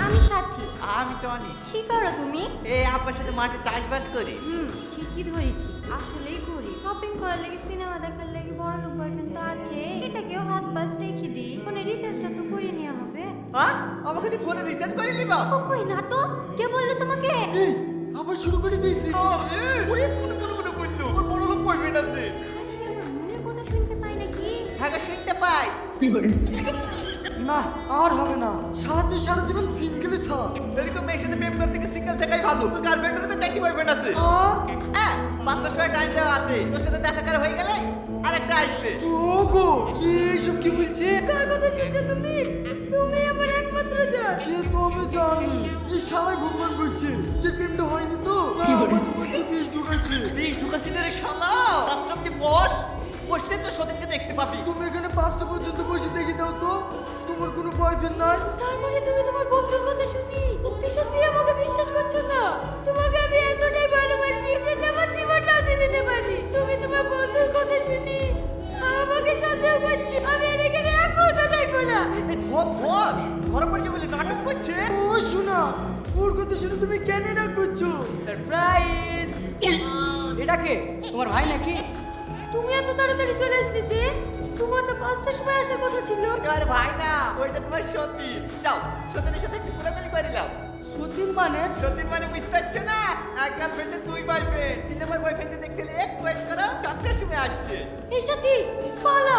আমি সাথী। আমি টনি। কি করো তুমি? এই আপনার সাথে মাঠে চাষবাস করি। ঠিকই ধরেছি, আসলেই করি। শপিং করার লাগি, সিনেমা দেখার লাগি বড় লোক বয়ফ্রেন্ড তো আছে, এটাকেও হাত পাশ রেখে দিই। ফোনে রিচার্জটা তো করে নেওয়া হবে। হ্যাঁ, আমাকে তুই ফোনে রিচার্জ করে নিবা? কই না তো, কে বললো তোমাকে? এই আবার শুরু করে দিয়েছি। ওই কোন বললো ওর বড় লোক বয়ফ্রেন্ড আছে। হাসি আমার মনের কথা শুনতে পাই নাকি? হ্যাঁ শুনতে পাই। না আর হবে না, সারা জীবন সিঙ্গেলে থাক। এরকম মেয়ের সাথে প্রেম করতে গিয়ে সিঙ্গেল থাকাই ভালো। তোর গার্লফ্রেন্ডের তো 4টি বয়ফ্রেন্ড আছে। হ্যাঁ 5টার সময় টাইম দেওয়া আছে, তোর সাথে দেখা করা হয়ে গেলে আরেকটা আসবে। ওগো কি এসব কি বলছে? কার কথা শুনছো তুমি? তুমি আমার একমাত্র জান। সে তো আমি জানি, এই শালাই ভগবান বলছে যে প্রেমটা হয়নি তো তাই আমার মধ্যে বিষ ঢুকেছে। এই ঢুকাছিলের শালা রাষ্ট্রপতি বস বসলে তো সতীনকে দেখতে পাবি। তুমি এখানে 5টা পর্যন্ত বসে দেখে দাও তো, তোমার কোনো বয়ফ্রেন্ড নাই? তার মানে তুমি তোমার বন্ধুর কথা শুনি সত্যি সত্যি আমাকে বিশ্বাস করছো না? তোমাকে আমি এতটাই ভালোবাসি যে আমার জীবনটাও দিয়ে দিতে পারি। তুমি তোমার বন্ধুর কথা শুনি আমাকে সন্দেহ করছো। আমি আর এখানে এক মুহূর্ত থাকবো না। ধরা পড়ছে বলে নাটক করছে। ও শোনা, ওর কথা শুনে তুমি কেন রাগ করছো? সারপ্রাইজ! এটা কে? তোমার ভাই নাকি? তুমি এত তাড়াতাড়ি চলে আসলে যে? তোমার তো 5টার সময় আসার কথা ছিল। তোমার ভাই না, ওইটা তোমার সতীন। যাও সতীনের সাথে একটু ঘোরাঘুরি করে নাও। সতীন মানে? সতীন মানে বুঝতে পারছো না? এক গার্লফ্রেন্ডের 2 বয়ফ্রেন্ড। 3 নম্বর বয়ফ্রেন্ডকে দেখতে এলে এক ওয়েট করো, 4টার সময় আসছে। এর সাথে পালা।